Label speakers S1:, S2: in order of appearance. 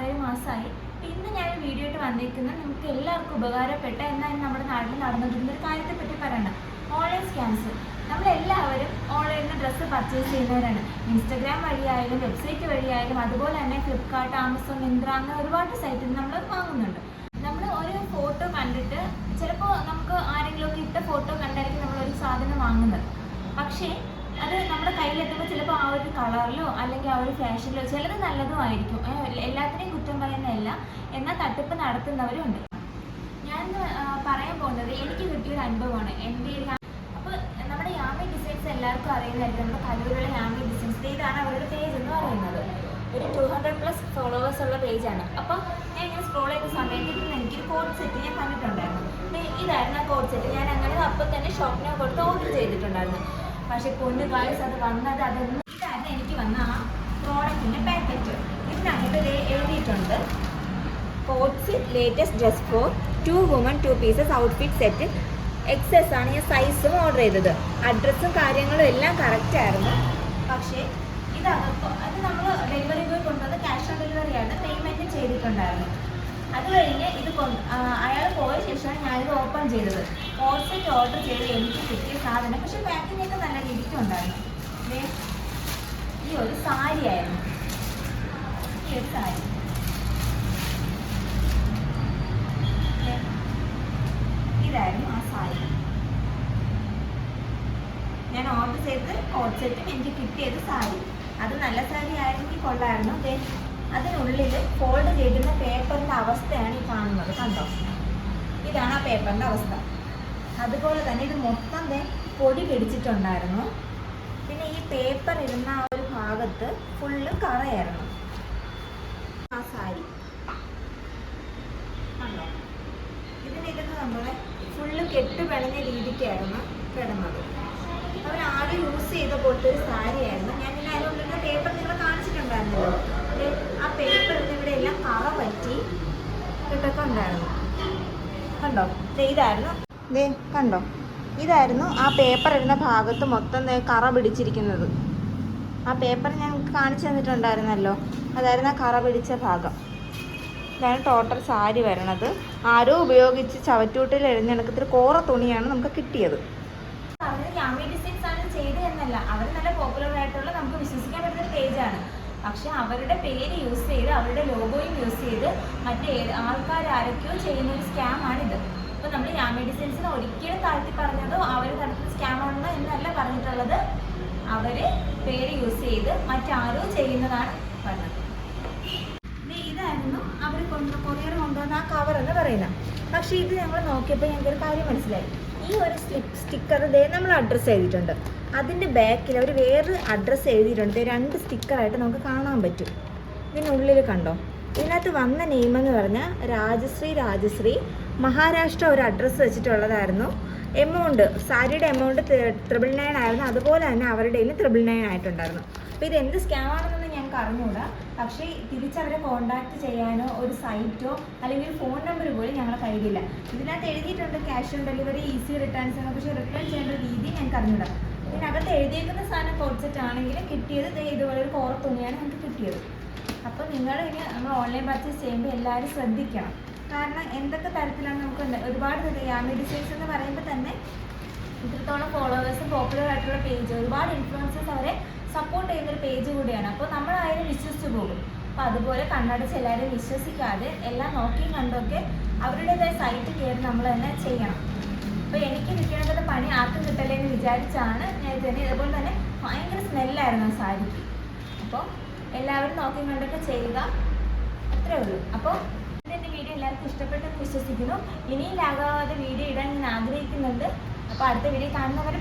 S1: 7 മാസമായി. ഇന്ന് ഞാൻ വീഡിയോ ആയിട്ട് വന്നിരിക്കുന്നത് നമുക്ക് എല്ലാവർക്കും ഉപകാരപ്പെട്ട എന്നാൽ നമ്മുടെ നാട്ടിൽ നടന്നിട്ടുള്ള ഒരു കാര്യത്തെപ്പറ്റി പറയണം. Online scams. നമ്മളെല്ലാവരും ഓൺലൈനിൽ ഡ്രസ്സ് പർച്ചേസ് ചെയ്യുന്നവരാണ്. ഇൻസ്റ്റഗ്രാം വഴിയായാലും വെബ്സൈറ്റ് വഴിയായാലും അതുപോലെ തന്നെ ഫ്ലിപ്കാർട്ട്, ആമസോൺ, മിന്ത്ര അങ്ങനെ ഒരുപാട് സൈറ്റിൽ നമ്മൾ വാങ്ങുന്നുണ്ട്. നമ്മൾ ഒരു ഫോട്ടോ കണ്ടിട്ട് ചിലപ്പോൾ നമുക്ക് ആരെങ്കിലുമൊക്കെ ഇട്ട ഫോട്ടോ കണ്ടായിരിക്കും നമ്മളൊരു സാധനം വാങ്ങുന്നത്. പക്ഷേ അത് നമ്മുടെ കയ്യിലെത്തുമ്പോൾ ചിലപ്പോൾ ആ ഒരു കളറിലോ അല്ലെങ്കിൽ ആ ഒരു ഫാഷനിലോ ചിലത് നല്ലതും ആയിരിക്കും. എല്ലാത്തിനെയും കുറ്റം പറയുന്നതല്ല, എന്നാൽ തട്ടിപ്പ് നടത്തുന്നവരും ഉണ്ട്. ഞാൻ പറയാൻ പോകുന്നത് എനിക്ക് കിട്ടിയൊരു അനുഭവമാണ്. എൻ്റെ അപ്പോൾ നമ്മുടെ യാമി ഡിസൈൻസ് എല്ലാവർക്കും അറിയുന്നതായിരിക്കും. നമ്മുടെ കല്ലൂരിലുള്ള യാമി ഡിസൈൻസ്, ഇതാണ് അവരുടെ പേജ് എന്ന് പറയുന്നത്. ഒരു 200+ ഫോളോവേഴ്സ് ഉള്ള പേജാണ്. അപ്പോൾ ഞാൻ ഇങ്ങനെ സ്ക്രോൾ ചെയ്ത സമയത്ത് എനിക്കൊരു കോഡ് സെറ്റ് ഞാൻ കണ്ടിട്ടുണ്ടായിരുന്നു. ഇതായിരുന്നു ആ കോഡ് സെറ്റ്. ഞാൻ അങ്ങനെ അപ്പോൾ തന്നെ ഷോപ്പിനെ കൊടുത്ത് ഓർഡർ ചെയ്തിട്ടുണ്ടായിരുന്നു. പക്ഷെ പൊന്നു ഗായ്സ്, അത് വന്നത് അതൊന്നും ഇതായിരുന്നു എനിക്ക് വന്ന ആ പ്രോഡക്റ്റിൻ്റെ പാക്കറ്റ്. ഇതിനകത്ത് എഴുതിയിട്ടുണ്ട് codes latest dress for 2 women 2 pieces outfit set. XS ആണ് ഞാൻ സൈസും ഓർഡർ ചെയ്തത്. അഡ്രസ്സും കാര്യങ്ങളും എല്ലാം കറക്റ്റ് ആയിരുന്നു. പക്ഷേ ഇതകത്തോ അത് നമ്മൾ ഡെലിവറി ബോയ് കൊണ്ടുവന്ന് ക്യാഷ് ഓൺ ഡെലിവറി ആണ് പേയ്മെൻറ്റ് ചെയ്തിട്ടുണ്ടായിരുന്നു. അത് കഴിഞ്ഞ് ഇത് അയാൾ പോയ ശേഷമാണ് ഞാനിത് ഓപ്പൺ ചെയ്തത്. കോഡ് സെറ്റ് ഓർഡർ ചെയ്ത് എനിക്ക് കിട്ടിയ സാധനം പക്ഷേ പാക്കിങ്ങൊക്കെ നല്ല രീതിക്കുണ്ടായിരുന്നു. ഈ ഒരു സാരി ആയിരുന്നു. ഈ ഒരു സാരി ഇതായിരുന്നു ആ സാരി. ഞാൻ ഓർഡർ ചെയ്ത് കോഡ് സെറ്റും എനിക്ക് കിട്ടിയത് സാരി. അത് നല്ല സാരി ആയിരുന്നെങ്കിൽ കൊള്ളായിരുന്നു. അതിനുള്ളിൽ ഫോൾഡ് ചെയ്തിരുന്ന പേപ്പറിൻ്റെ അവസ്ഥയാണ് ഈ കാണുന്നത്. കണ്ടോ, ഇതാണ് ആ പേപ്പറിൻ്റെ അവസ്ഥ. അതുപോലെ തന്നെ ഇത് മൊത്തം പൊടി പിടിച്ചിട്ടുണ്ടായിരുന്നു. പിന്നെ ഈ പേപ്പർ ഇരുന്ന ആ ഒരു ഭാഗത്ത് ഫുള്ള് കറയായിരുന്നു. ആ സാരി കണ്ടോ, ഇതിനിരുന്ന് നമ്മുടെ ഫുള്ള് കെട്ട് പിണഞ്ഞ രീതിക്കായിരുന്നു കിടന്നത്. അവരാദ്യം യൂസ് ചെയ്ത പോലത്തെ ഒരു സാരിയായിരുന്നു. ഞാൻ പിന്നെ അതിനുള്ളിൽ പേപ്പർ നിങ്ങൾ കാണിച്ചിട്ടുണ്ടായിരുന്നല്ലോ. ആ പേപ്പറിന് ഇവിടെ എല്ലാം കറ പറ്റി ഇട്ടൊക്കെ ഉണ്ടായിരുന്നു. കണ്ടോ, ഇതായിരുന്നു കണ്ടോ, ഇതായിരുന്നു ആ പേപ്പർ ഇരുന്ന ഭാഗത്ത് മൊത്തം കറ പിടിച്ചിരിക്കുന്നത്. ആ പേപ്പർ ഞങ്ങൾക്ക് കാണിച്ചു തന്നിട്ടുണ്ടായിരുന്നല്ലോ, അതായിരുന്നു ആ കറ പിടിച്ച ഭാഗം. ഇതാണ് ടോട്ടൽ സാരി വരണത്. ആരോ ഉപയോഗിച്ച് ചവറ്റൂട്ടിൽ എഴുന്നേൽക്കത്തിൽ കോറ തുണിയാണ് നമുക്ക് കിട്ടിയത്. യാമി ഡിസൈൻസ് ആണ് ചെയ്ത് എന്നല്ല, അവർ നല്ല പോപ്പുലർ ആയിട്ടുള്ള നമുക്ക് വിശ്വസിക്കാൻ പറ്റുന്ന പേജാണ്. പക്ഷെ അവരുടെ പേര് യൂസ് ചെയ്ത് അവരുടെ ലോഗോയും യൂസ് ചെയ്ത് മറ്റേ ആൾക്കാർ ആരൊക്കെയോ ചെയ്യുന്ന ഒരു സ്കാമാണിത്. അപ്പോൾ നമ്മൾ യാമി ഡിസൈൻസിന് ഒരിക്കലും താഴ്ത്തി പറഞ്ഞതോ അവർ നടത്തുന്ന സ്കാമാണെന്നോ എന്നല്ല പറഞ്ഞിട്ടുള്ളത്. അവർ പേര് യൂസ് ചെയ്ത് മറ്റാരോ ചെയ്യുന്നതാണ് പറഞ്ഞത്. ഇതായിരുന്നു അവർ കൊറിയർ കൊണ്ടുവന്ന ആ കവർ എന്ന് പറയുന്നത്. പക്ഷേ ഇത് ഞങ്ങൾ നോക്കിയപ്പോൾ ഞങ്ങൾക്കൊരു കാര്യം മനസ്സിലായി. ഈ ഒരു സ്റ്റിക്കർ നമ്മൾ അഡ്രസ്സ് എഴുതിയിട്ടുണ്ട്. അതിൻ്റെ ബാക്കിൽ അവർ വേറൊരു അഡ്രസ്സ് എഴുതിയിട്ടുണ്ട്. 2 സ്റ്റിക്കറായിട്ട് നമുക്ക് കാണാൻ പറ്റും. ഇതിനുള്ളിൽ കണ്ടോ, ഇതിനകത്ത് വന്ന നെയിം എന്ന് പറഞ്ഞാൽ രാജശ്രീ മഹാരാഷ്ട്ര ഒരു അഡ്രസ്സ് വെച്ചിട്ടുള്ളതായിരുന്നു. എമൗണ്ട് സാരിയുടെ എമൗണ്ട് 999 ആയിരുന്നു. അതുപോലെ തന്നെ അവരുടെ 999 ആയിട്ടുണ്ടായിരുന്നു. അപ്പോൾ ഇത് എന്ത് സ്കാമാണെന്നൊന്നും ഞങ്ങൾക്ക് അറിഞ്ഞുകൂടാ. പക്ഷേ തിരിച്ചവരെ കോൺടാക്ട് ചെയ്യാനോ ഒരു സൈറ്റോ അല്ലെങ്കിൽ ഫോൺ നമ്പർ പോലും ഞങ്ങളുടെ കയ്യിലില്ല. ഇതിനകത്ത് എഴുതിയിട്ടുണ്ട് cash on delivery, easy returns എന്ന്. പക്ഷേ റിട്ടേൺ ചെയ്യേണ്ട രീതി ഞങ്ങൾക്ക് അറിഞ്ഞൂടാ. ഇതിനകത്ത് എഴുതിയേക്കുന്ന സാധനം കോഡ് സെറ്റ് ആണെങ്കിലും കിട്ടിയത് ഇതുപോലെ ഒരു കോറ തുണിയാണ് ഞങ്ങൾക്ക് കിട്ടിയത്. അപ്പോൾ നിങ്ങൾ ഇനി നമ്മൾ ഓൺലൈൻ പർച്ചേസ് ചെയ്യുമ്പോൾ എല്ലാവരും ശ്രദ്ധിക്കണം. കാരണം എന്തൊക്കെ തരത്തിലാണ് നമുക്ക് ഒരുപാട് യാമി ഡിസൈൻസ് എന്ന് പറയുമ്പോൾ തന്നെ ഇത്രത്തോളം ഫോളോവേഴ്സും പോപ്പുലർ ആയിട്ടുള്ള പേജ്, ഒരുപാട് ഇൻഫ്ലുവൻസേഴ്സ് അവരെ സപ്പോർട്ട് ചെയ്യുന്നൊരു പേജ് കൂടിയാണ്. അപ്പോൾ നമ്മളായാലും വിശ്വസിച്ച് പോകും. അപ്പോൾ അതുപോലെ കണ്ണടച്ച് എല്ലാവരും വിശ്വസിക്കാതെ എല്ലാം നോക്കിയും കണ്ടൊക്കെ അവരുടേതായ സൈറ്റ് കയറി നമ്മൾ തന്നെ ചെയ്യണം. അപ്പോൾ എനിക്ക് കിട്ടിയത് പണി ആർക്കും കിട്ടല്ലേ എന്ന് വിചാരിച്ചാണ് ഞാൻ തന്നെ. ഇതുപോലെ തന്നെ ഭയങ്കര സ്മെല്ലായിരുന്നു ആ സാരിക്ക്. അപ്പോൾ എല്ലാവരും നോക്കിയും കണ്ടൊക്കെ ചെയ്യുക, അത്രേ ഉള്ളൂ. അപ്പോൾ എൻ്റെ വീഡിയോ എല്ലാവർക്കും ഇഷ്ടപ്പെട്ടെന്ന് വിശ്വസിക്കുന്നു. ഇനിയും ലാഗാവാതെ വീഡിയോ ഇടാൻ ഞാൻ ആഗ്രഹിക്കുന്നുണ്ട്. അപ്പോൾ അടുത്ത വീഡിയോ കാണുന്നവരെ